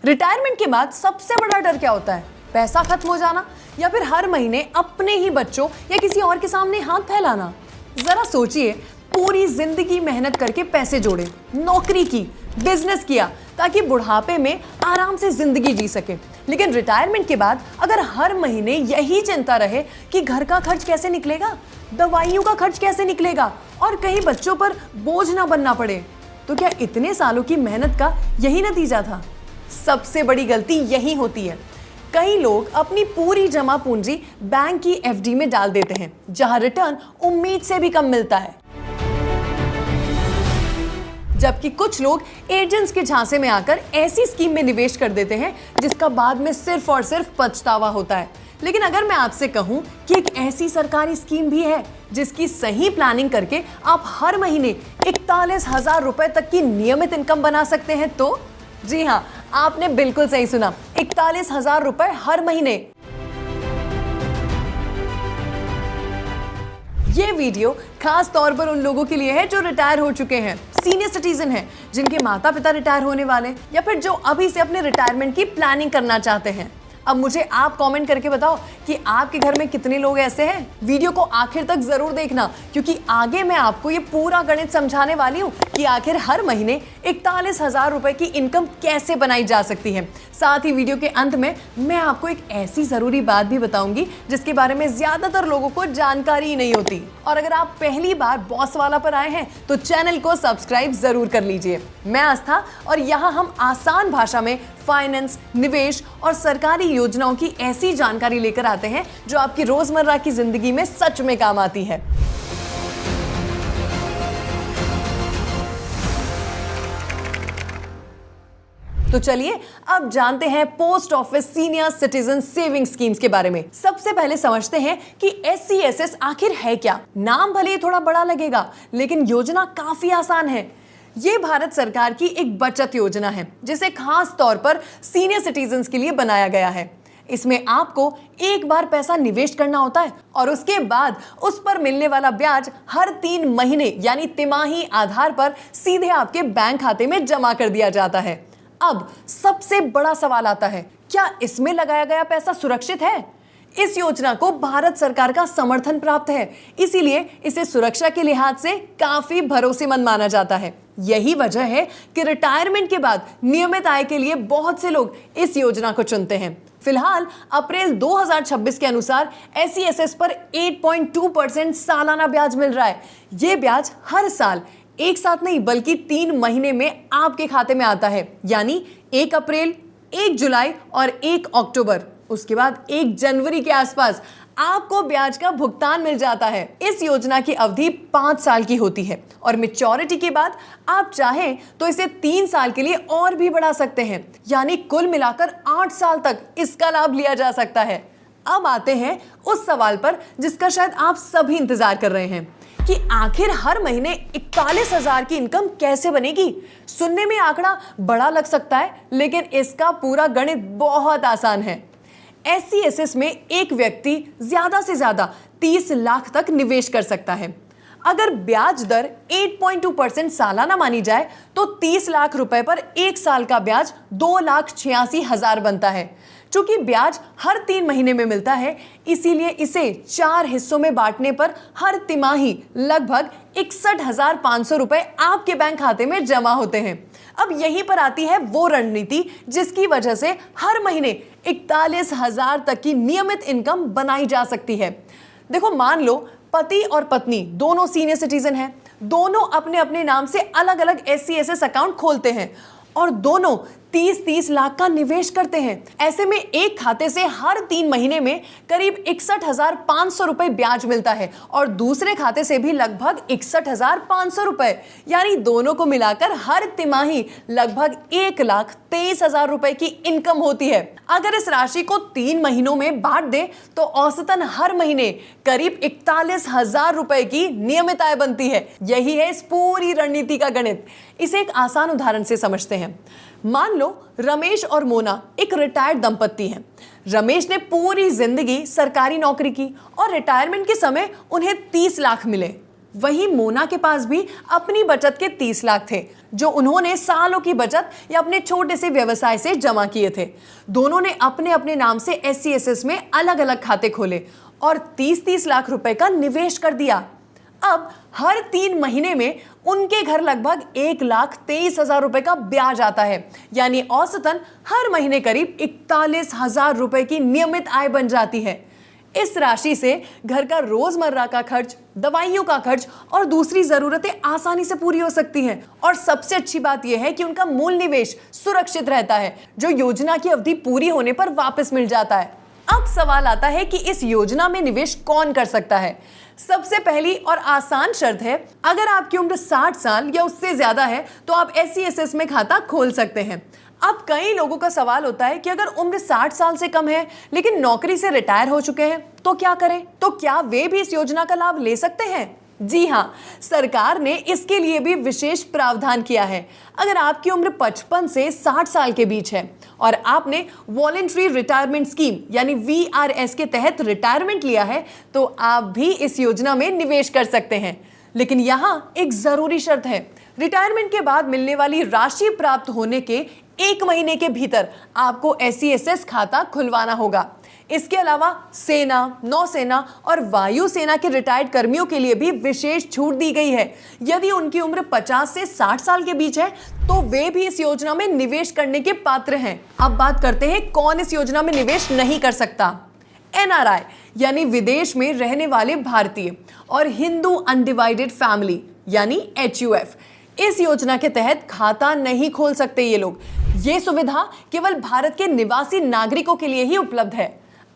Retirement के बाद सबसे बड़ा डर क्या होता है? पैसा खत्म हो जाना या फिर हर महीने अपने ही बच्चों या किसी और के सामने हाथ फैलाना। जरा सोचिए, पूरी जिंदगी मेहनत करके पैसे जोड़े, नौकरी की, बिजनेस किया ताकि बुढ़ापे में आराम से जिंदगी जी सके, लेकिन रिटायरमेंट के बाद अगर हर महीने यही चिंता रहे कि घर का खर्च कैसे निकलेगा, दवाइयों का खर्च कैसे निकलेगा और कहीं बच्चों पर बोझ ना बनना पड़े, तो क्या इतने सालों की मेहनत का यही नतीजा था? सबसे बड़ी गलती यही होती है। कई लोग अपनी पूरी जमा पूंजी बैंक की एफडी में डाल देते हैं, जहां रिटर्न उम्मीद से भी कम मिलता है। जबकि कुछ लोग एजेंट्स के झांसे में आकर ऐसी स्कीम में निवेश कर देते हैं जिसका बाद में सिर्फ और सिर्फ पछतावा होता है। लेकिन अगर मैं आपसे कहूं कि एक ऐसी सरकारी स्कीम भी है जिसकी सही प्लानिंग करके आप हर महीने 41,000 रुपए तक की नियमित इनकम बना सकते हैं, तो जी हाँ, आपने बिल्कुल सही सुना, 41,000 रुपए हर महीने। ये वीडियो खास तौर पर उन लोगों के लिए है जो रिटायर हो चुके हैं, सीनियर सिटीजन हैं, जिनके माता पिता रिटायर होने वाले, या फिर जो अभी से अपने रिटायरमेंट की प्लानिंग करना चाहते हैं। अब मुझे आप कमेंट करके बताओ कि आपके घर में कितने लोग ऐसे हैं। वीडियो को आखिर तक जरूर देखना, क्योंकि आगे मैं आपको ये पूरा गणित समझाने वाली हूँ कि आखिर हर महीने 41,000 रुपए की इनकम कैसे बनाई जा सकती है। साथ ही वीडियो के अंत में मैं आपको एक ऐसी जरूरी बात भी बताऊंगी जिसके बारे में ज्यादातर लोगों को जानकारी ही नहीं होती। और अगर आप पहली बार बॉस वाला पर आए हैं तो चैनल को सब्सक्राइब जरूर कर लीजिए। मैं आस्था, और यहाँ हम आसान भाषा में फाइनेंस, निवेश और सरकारी योजनाओं की ऐसी जानकारी लेकर आते हैं जो आपकी रोजमर्रा की जिंदगी में सच में काम आती है। तो चलिए अब जानते हैं post office senior citizen saving schemes के बारे में। सबसे पहले समझते हैं कि SCSS आखिर है क्या। नाम भले ही थोड़ा बड़ा लगेगा, लेकिन योजना काफी आसान है। ये भारत सरकार की एक बचत योजना है जिसे खास तौर पर सीनियर सिटीजन्स के लिए बनाया गया है। इसमें आपको एक बार पैसा निवेश करना होता है और उसके बाद उस पर मिलने वाला ब्याज हर 3 महीने यानी तिमाही आधार पर सीधे आपके बैंक खाते में जमा कर दिया जाता है। अब सबसे बड़ा सवाल आता है, क्या इसमें लगाया गया पैसा सुरक्षित है? इस योजना को भारत सरकार का समर्थन प्राप्त है, इसीलिए इसे सुरक्षा के लिहाज से काफी भरोसेमंद माना जाता है। यही वजह है कि रिटायरमेंट के बाद नियमित आय के लिए बहुत से लोग इस योजना को चुनते हैं। फिलहाल अप्रैल 2026 के अनुसार SCSS पर 8.2% सालाना ब्याज मिल रहा है। ये ब्याज हर साल एक साथ नहीं बल्कि 3 महीने में आपके खाते में आता है, यानी 1 अप्रैल, 1 जुलाई और 1 अक्टूबर। उसके बाद 1 जनवरी के आसपास आपको ब्याज का भुगतान मिल जाता है। इस योजना की अवधि 5 साल की होती है और मैच्योरिटी के बाद आप चाहें तो इसे 3 साल के लिए और भी बढ़ा सकते हैं, यानी कुल मिलाकर 8 साल तक इसका लाभ लिया जा सकता है। अब आते हैं उस सवाल पर जिसका शायद आप सभी इंतजार कर रहे हैं कि आखिर हर महीने 41,000 की इनकम कैसे बनेगी। सुनने में आंकड़ा बड़ा लग सकता है, लेकिन इसका पूरा गणित बहुत आसान है। SCSS में एक व्यक्ति ज्यादा से ज्यादा 30 लाख तक निवेश कर सकता है। अगर ब्याज दर 8.2% सालाना मानी जाए तो 30 लाख रुपए पर 1 साल का ब्याज 2,86,000 बनता है। चूंकि ब्याज हर 3 महीने में मिलता है, इसीलिए इसे 4 हिस्सों में बांटने पर हर तिमाही लगभग 61,500 रुपए आपके बैंक खाते में जमा होते हैं। अब यहीं पर आती है वो रणनीति जिसकी वजह से हर महीने 41,000 तक की नियमित इनकम बनाई जा सकती है। देखो, मान लो पति और पत्नी दोनों सीनियर सिटीजन हैं, दोनों अपने अपने नाम से अलग अलग SCSS अकाउंट खोलते हैं और दोनों 30-30 लाख का निवेश करते हैं। ऐसे में एक खाते से हर 3 महीने में करीब 61,500 रुपए ब्याज मिलता है और दूसरे खाते से भी लगभग 61,500 रुपए, यानी दोनों को मिलाकर हर तिमाही लगभग 1,23,000 रुपए की इनकम होती है। अगर इस राशि को 3 महीनों में बांट दे तो औसतन हर महीने करीब 41,000 रुपए की नियमित आय बनती है। यही है इस पूरी रणनीति का गणित। इसे एक आसान उदाहरण से समझते हैं। मान लो रमेश और मोना एक रिटायर्ड दंपत्ति हैं। रमेश ने पूरी जिंदगी सरकारी नौकरी की और रिटायरमेंट के समय उन्हें 30 लाख मिले। वहीं मोना के पास भी अपनी बचत के 30 लाख थे, जो उन्होंने सालों की बचत या अपने छोटे से व्यवसाय से जमा किए थे। दोनों ने अपने अपने नाम से SCSS में अलग अलग खाते खोले और 30-30 लाख रुपए का निवेश कर दिया। अब हर 3 महीने में उनके घर लगभग 1,23,000 रुपए का ब्याज आता है, यानी औसतन हर महीने करीब 41,000 रुपए की नियमित आय बन जाती है। इस राशि से घर का रोजमर्रा का खर्च, दवाइयों का खर्च और दूसरी जरूरतें आसानी से पूरी हो सकती हैं। और सबसे अच्छी बात यह है कि उनका मूल निवेश सुरक्षित रहता है, जो योजना की अवधि पूरी होने पर वापस मिल जाता है। अब सवाल आता है कि इस योजना में निवेश कौन कर सकता है। सबसे पहली और आसान शर्त है, अगर आपकी उम्र 60 साल या उससे ज्यादा है तो आप SCSS में खाता खोल सकते हैं। अब कई लोगों का सवाल होता है कि अगर उम्र 60 साल से कम है लेकिन नौकरी से रिटायर हो चुके हैं तो क्या करें? तो क्या वे भी इस योजना का लाभ ले सकते हैं? जी हाँ, सरकार ने इसके लिए भी विशेष प्रावधान किया है। अगर आपकी उम्र 55 से 60 साल के बीच है और आपने वॉलेंट्री रिटायरमेंट स्कीम यानी VRS के तहत रिटायरमेंट लिया है तो आप भी इस योजना में निवेश कर सकते हैं। लेकिन यहाँ एक जरूरी शर्त है, रिटायरमेंट के बाद मिलने वाली राशि प्राप्त होने के 1 महीने के भीतर आपको SCSS खाता खुलवाना होगा। इसके अलावा सेना, नौसेना और वायुसेना के रिटायर्ड कर्मियों के लिए भी विशेष छूट दी गई है। यदि उनकी उम्र 50 से 60 साल के बीच है तो वे भी इस योजना में निवेश करने के पात्र हैं। अब बात करते हैं कौन इस योजना में निवेश नहीं कर सकता। NRI यानी विदेश में रहने वाले भारतीय और हिंदू अनडिवाइडेड फैमिली यानी HUF इस योजना के तहत खाता नहीं खोल सकते। ये सुविधा केवल भारत के निवासी नागरिकों के लिए ही उपलब्ध है।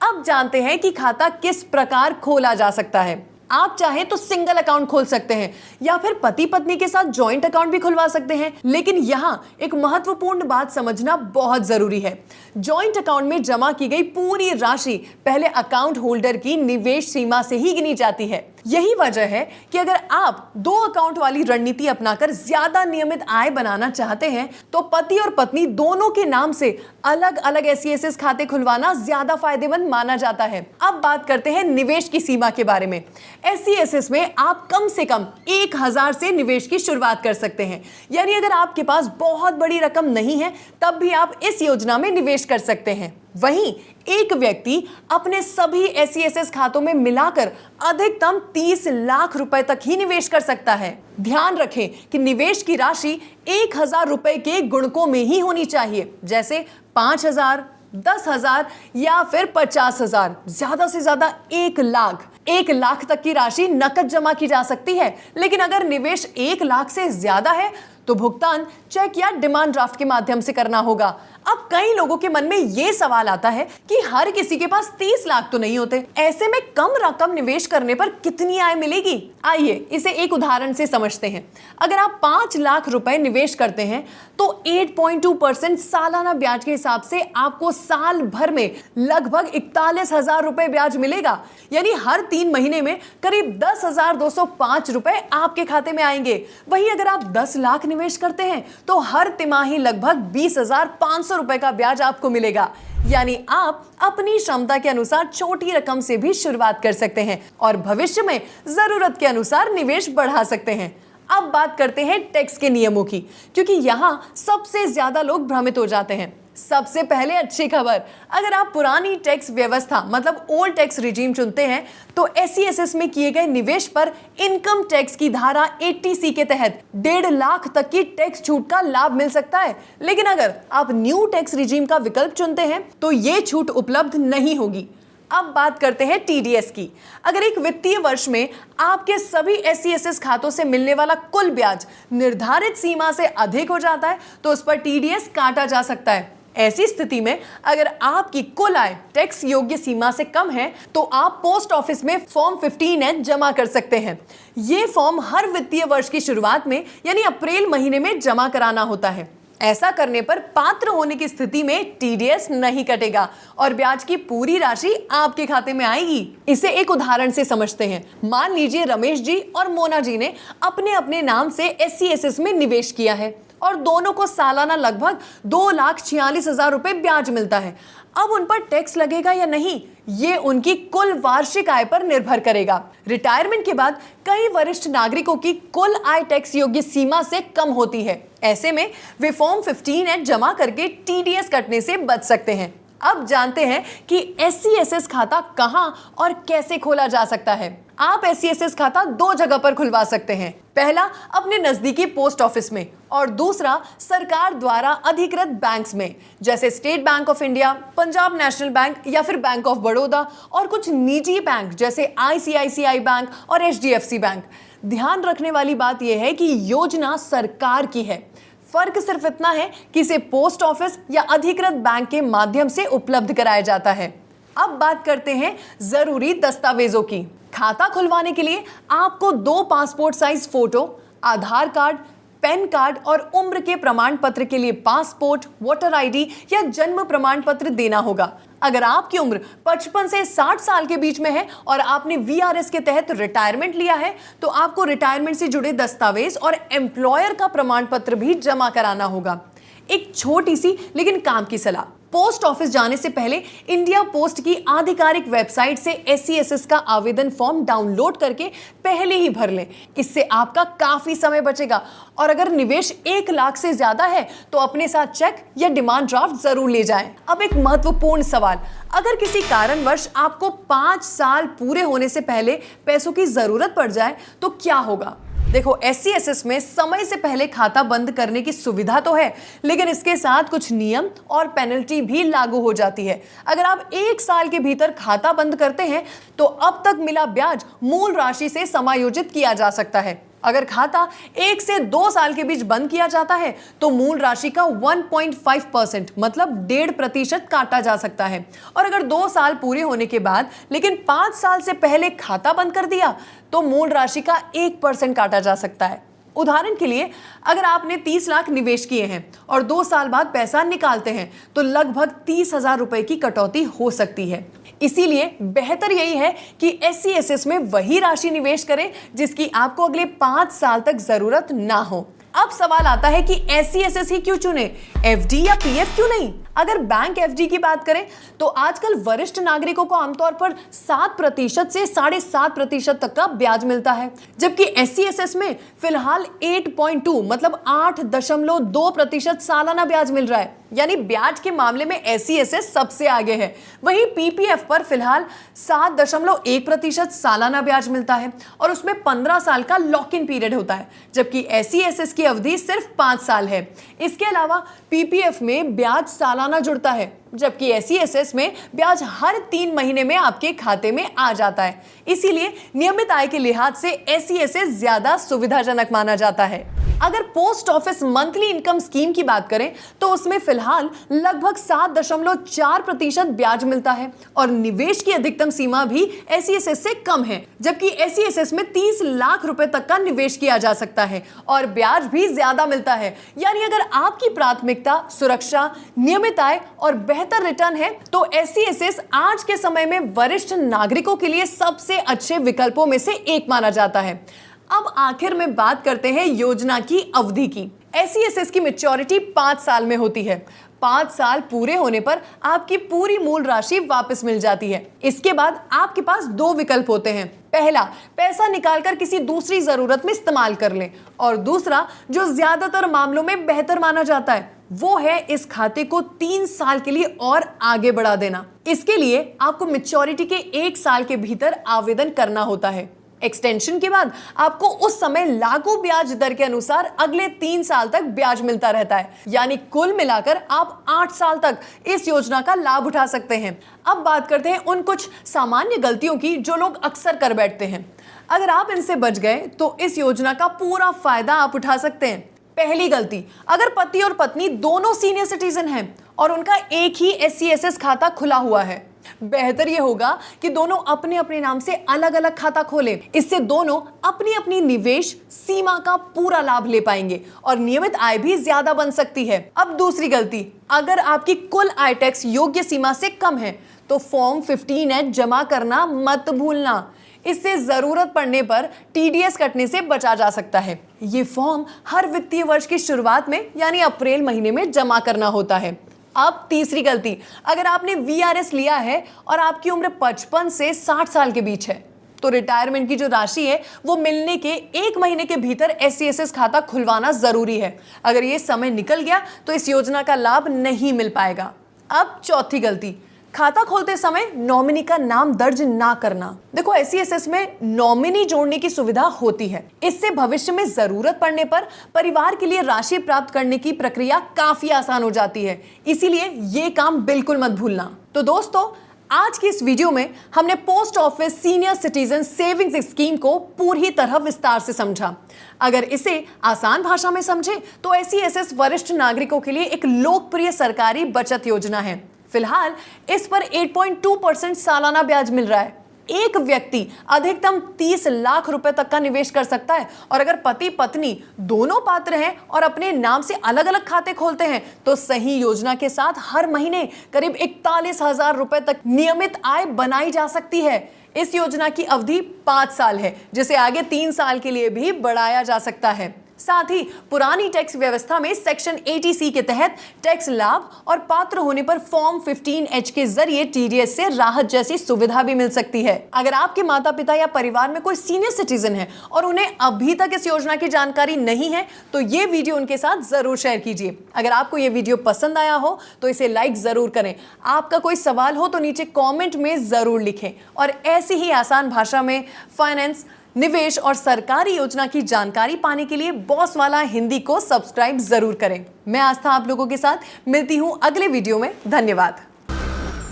अब जानते हैं कि खाता किस प्रकार खोला जा सकता है। आप चाहें तो सिंगल अकाउंट खोल सकते हैं या फिर पति पत्नी के साथ जॉइंट अकाउंट भी खुलवा सकते हैं। लेकिन यहाँ एक महत्वपूर्ण बात समझना बहुत जरूरी है। जॉइंट अकाउंट में जमा की गई पूरी राशि पहले अकाउंट होल्डर की निवेश सीमा से ही गिनी जाती है। यही वजह है कि अगर आप 2 अकाउंट वाली रणनीति अपनाकर ज्यादा नियमित आय बनाना चाहते हैं तो पति और पत्नी दोनों के नाम से अलग अलग SCSS खाते खुलवाना ज्यादा फायदेमंद माना जाता है। अब बात करते हैं निवेश की सीमा के बारे में। SCSS में आप कम से कम 1,000 से निवेश की शुरुआत कर सकते हैं, यानी अगर आपके पास बहुत बड़ी रकम नहीं है तब भी आप इस योजना में निवेश कर सकते हैं। वहीं एक व्यक्ति अपने सभी SCSS खातों में मिलाकर अधिकतम 30 लाख रुपए तक ही निवेश कर सकता है। ध्यान रखें कि निवेश की राशि 1,000 रुपए के गुणकों में ही होनी चाहिए, जैसे 5,000, 10,000 या फिर 50,000। ज्यादा से ज्यादा 1 लाख। 1 लाख तक की राशि नकद जमा की जा सकती है, लेकिन अगर निवेश 1 लाख से ज्यादा है तो भुगतान चेक या डिमांड ड्राफ्ट के माध्यम से करना होगा। अब कई लोगों के मन में यह सवाल आता है कि हर किसी के पास 30 लाख तो नहीं होते, ऐसे में कम रकम निवेश करने पर कितनी आय मिलेगी? आइए इसे एक उदाहरण से समझते हैं। अगर आप 5 लाख रुपए निवेश करते हैं तो 8.2% सालाना ब्याज के हिसाब से आपको साल भर में लगभग 41,000 रुपए ब्याज मिलेगा, यानी हर 3 महीने में करीब 10,205 रुपए आपके खाते में आएंगे। वहीं अगर आप 10 लाख निवेश करते हैं तो हर तिमाही लगभग 20,500 रुपए का ब्याज आपको मिलेगा, यानी आप अपनी क्षमता के अनुसार छोटी रकम से भी शुरुआत कर सकते हैं और भविष्य में जरूरत के अनुसार निवेश बढ़ा सकते हैं। अब बात करते हैं टैक्स के नियमों की, क्योंकि यहां सबसे ज्यादा लोग भ्रमित हो जाते हैं। सबसे पहले अच्छी खबर, अगर आप पुरानी टैक्स व्यवस्था मतलब ओल्ड टैक्स रिजीम चुनते हैं तो SCSS में किए गए निवेश पर इनकम टैक्स की धारा 80C के तहत 1.5 लाख तक की टैक्स छूट का लाभ मिल सकता है। लेकिन अगर आप न्यू टैक्स रिजीम का विकल्प चुनते हैं तो ये छूट उपलब्ध नहीं होगी। अब बात करते हैं TDS की। अगर एक वित्तीय वर्ष में आपके सभी SCSS खातों से मिलने वाला कुल ब्याज निर्धारित सीमा से अधिक हो जाता है तो उस पर TDS काटा जा सकता है। ऐसी स्थिति में अगर आपकी कुल आय टैक्स योग्य सीमा से कम है तो आप पोस्ट ऑफिस में फॉर्म 15H जमा कर सकते हैं। ये फॉर्म हर वित्तीय वर्ष की शुरुआत में यानी अप्रैल महीने में जमा कराना होता है। ऐसा करने पर पात्र होने की स्थिति में TDS नहीं कटेगा और ब्याज की पूरी राशि आपके खाते में आएगी। इसे एक उदाहरण से समझते हैं। मान लीजिए रमेश जी और मोना जी ने अपने अपने नाम से SCSS में निवेश किया है। और दोनों को सालाना लगभग 2,46,000 रुपए ब्याज मिलता है। अब उन पर टैक्स लगेगा या नहीं, ये उनकी कुल वार्षिक आय पर निर्भर करेगा। रिटायरमेंट के बाद कई वरिष्ठ नागरिकों की कुल आय टैक्स योग्य सीमा से कम होती है। ऐसे में वे फॉर्म 15H जमा करके TDS कटने से बच सकते हैं। अब जानते हैं कि SCSS खाता कहां और कैसे खोला जा सकता है। आप SCSS खाता 2 जगह पर खुलवा सकते हैं। पहला अपने नजदीकी पोस्ट ऑफिस में और दूसरा सरकार द्वारा अधिकृत बैंक्स में, जैसे state bank of India, Punjab national bank या फिर बैंक ऑफ बड़ौदा और कुछ निजी बैंक जैसे ICICI बैंक और HDFC बैंक। ध्यान रखने वाली बात यह है कि योजना सरकार की है। फर्क सिर्फ इतना है कि इसे पोस्ट ऑफिस या अधिकृत बैंक के माध्यम से उपलब्ध कराया जाता है। अब बात करते हैं जरूरी दस्तावेजों की। खाता खुलवाने के लिए आपको 2 पासपोर्ट साइज फोटो, आधार कार्ड, पैन कार्ड और उम्र के प्रमाण पत्र के लिए पासपोर्ट, वोटर ID या जन्म प्रमाण पत्र देना होगा। अगर आपकी उम्र 55 से 60 साल के बीच में है और आपने VRS के तहत रिटायरमेंट लिया है तो आपको रिटायरमेंट से जुड़े दस्तावेज और एम्प्लॉयर का प्रमाण पत्र भी जमा कराना होगा। एक छोटी सी लेकिन काम की सलाह, पोस्ट ऑफिस जाने से पहले इंडिया पोस्ट की आधिकारिक वेबसाइट से SCSS का आवेदन फॉर्म डाउनलोड करके पहले ही भर लें। इससे आपका काफी समय बचेगा। और अगर निवेश 1 लाख से ज्यादा है तो अपने साथ चेक या डिमांड ड्राफ्ट जरूर ले जाएं। अब एक महत्वपूर्ण सवाल, अगर किसी कारणवश आपको 5 साल पूरे होने से पहले पैसों की जरूरत पड़ जाए तो क्या होगा? देखो, SCSS में समय से पहले खाता बंद करने की सुविधा तो है, लेकिन इसके साथ कुछ नियम और पेनल्टी भी लागू हो जाती है। अगर आप 1 साल के भीतर खाता बंद करते हैं तो अब तक मिला ब्याज मूल राशि से समायोजित किया जा सकता है। अगर खाता 1 से 2 साल के बीच बंद किया जाता है तो मूल राशि का 1.5% मतलब 1.5% काटा जा सकता है। और अगर 2 साल पूरे होने के बाद लेकिन 5 साल से पहले खाता बंद कर दिया तो मूल राशि का 1% काटा जा सकता है। उदाहरण के लिए, अगर आपने 30 लाख निवेश किए हैं और 2 साल बाद पैसा निकालते हैं तो लगभग 30,000 रुपए की कटौती हो सकती है। इसीलिए बेहतर यही है कि SCSS में वही राशि निवेश करें जिसकी आपको अगले 5 साल तक जरूरत ना हो। अब सवाल आता है कि SCSS ही क्यों चुने, FD या PF क्यों नहीं? अगर बैंक FD की बात करें तो आजकल वरिष्ठ नागरिकों को आमतौर पर 7% से 7.5% तक का ब्याज मिलता है, जबकि SCSS में फिलहाल 8.2 मतलब 8.2% सालाना ब्याज मिल रहा है। यानी ब्याज के मामले में SCSS सबसे आगे है। वहीं PPF पर फिलहाल 7.1% सालाना ब्याज मिलता है और उसमें 15 साल का लॉक इन पीरियड होता है, जबकि SCSS की अवधि सिर्फ 5 साल है। इसके अलावा PPF में ब्याज सालाना जुड़ता है, जबकि SCSS में ब्याज हर 3 महीने में आपके खाते में आ जाता है। इसीलिए नियमित आय के लिहाज से SCSS ज्यादा सुविधाजनक माना जाता है। अगर post office monthly income scheme की बात करें तो उसमें फिलहाल लगभग 7.4% ब्याज मिलता है और निवेश की अधिकतम सीमा भी SCSS से कम है, जबकि SCSS में 30 लाख रुपए तक का निवेश किया जा सकता है और ब्याज भी ज्यादा मिलता है। यानी अगर आपकी प्राथमिकता सुरक्षा, नियमित आय और बेहतर रिटर्न है तो SCSS आज के समय में वरिष्ठ नागरिकों के लिए सबसे अच्छे विकल्पों में से एक माना जाता है। अब आखिर में बात करते हैं योजना की अवधि की। SCSS की मैच्योरिटी 5 साल में होती है। 5 साल पूरे होने पर आपकी पूरी मूल राशि वापस मिल जाती है। इसके बाद आपके पास 2 विकल्प होते हैं। पहला, पैसा निकालकर किसी दूसरी जरूरत में इस्तेमाल कर लें, और दूसरा जो ज्यादातर मामलों में बेहतर माना जाता है वो है इस खाते को 3 साल के लिए और आगे बढ़ा देना। इसके लिए आपको मैच्योरिटी के 1 साल के भीतर आवेदन करना होता है। एक्सटेंशन के बाद आपको उस समय लागू ब्याज दर के अनुसार अगले 3 साल तक ब्याज मिलता रहता है। यानी कुल मिलाकर आप 8 साल तक इस योजना का लाभ उठा सकते हैं। अब बात करते हैं उन कुछ सामान्य गलतियों की जो लोग अक्सर कर बैठते हैं। अगर आप इनसे बच गए तो इस योजना का पूरा फायदा आप उठा सकते हैं। पहली गलती, अगर पति और पत्नी दोनों सीनियर सिटीजन हैं और उनका एक ही SCSS खाता खुला हुआ है, बेहतर यह होगा कि दोनों अपने अपने नाम से अलग अलग खाता खोलें। इससे दोनों अपनी अपनी निवेश सीमा का पूरा लाभ ले पाएंगे और नियमित आय भी ज्यादा बन सकती है। अब दूसरी गलती, अगर आपकी कुल आय टैक्स योग्य सीमा से कम है तो फॉर्म 15H जमा करना मत भूलना। इससे जरूरत पड़ने पर टीडीएस कटने से बचा जा सकता है। ये फॉर्म हर वित्तीय वर्ष की शुरुआत में यानी अप्रैल महीने में जमा करना होता है। अब तीसरी गलती, अगर आपने वीआरएस लिया है और आपकी उम्र 55 से 60 साल के बीच है तो रिटायरमेंट की जो राशि है वो मिलने के 1 महीने के भीतर एससीएसएस खाता खुलवाना जरूरी है। अगर ये समय निकल गया तो इस योजना का लाभ नहीं मिल पाएगा। अब चौथी गलती, खाता खोलते समय नॉमिनी का नाम दर्ज ना करना। देखो, एससीएसएस में नॉमिनी जोड़ने की सुविधा होती है। इससे भविष्य में जरूरत पड़ने पर परिवार के लिए राशि प्राप्त करने की प्रक्रिया काफी आसान हो जाती है। इसीलिए ये काम बिल्कुल मत भूलना। तो दोस्तों, आज की इस वीडियो में हमने post office senior citizen savings scheme को पूरी तरह विस्तार से समझा। अगर इसे आसान भाषा में समझे तो एससीएसएस वरिष्ठ नागरिकों के लिए एक लोकप्रिय सरकारी बचत योजना है। फिलहाल इस पर 8.2% सालाना ब्याज मिल रहा है। एक व्यक्ति अधिकतम 30 लाख रुपए तक का निवेश कर सकता है और अगर पति पत्नी दोनों पात्र हैं और अपने नाम से अलग अलग खाते खोलते हैं तो सही योजना के साथ हर महीने करीब 41,000 रुपए तक नियमित आय बनाई जा सकती है। इस योजना की अवधि 5 साल है, जिसे आगे 3 साल के लिए भी बढ़ाया जा सकता है। साथ ही पुरानी टैक्स व्यवस्था में सेक्शन 80C के तहत टैक्स लाभ और पात्र होने पर फॉर्म 15H के जरिए टीडीएस से राहत जैसी सुविधा भी मिल सकती है। अगर आपके माता पिता या परिवार में कोई सीनियर सिटीजन है और उन्हें अभी तक इस योजना की जानकारी नहीं है तो ये वीडियो उनके साथ जरूर शेयर कीजिए। अगर आपको ये वीडियो पसंद आया हो तो इसे लाइक जरूर करें। आपका कोई सवाल हो तो नीचे कॉमेंट में जरूर लिखें और ऐसी ही आसान भाषा में फाइनेंस, निवेश और सरकारी योजना की जानकारी पाने के लिए बॉस वाला हिंदी को सब्सक्राइब जरूर करें। मैं आस्था आप लोगों के साथ मिलती हूं अगले वीडियो में। धन्यवाद।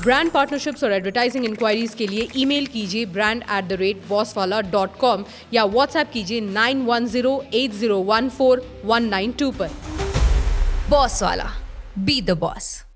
ब्रांड पार्टनरशिप्स और एडवर्टाइजिंग इंक्वायरीज के लिए ईमेल कीजिए brand@bosswala.com या व्हाट्सएप कीजिए 9108014192 पर। बॉस वाला, बी द बॉस।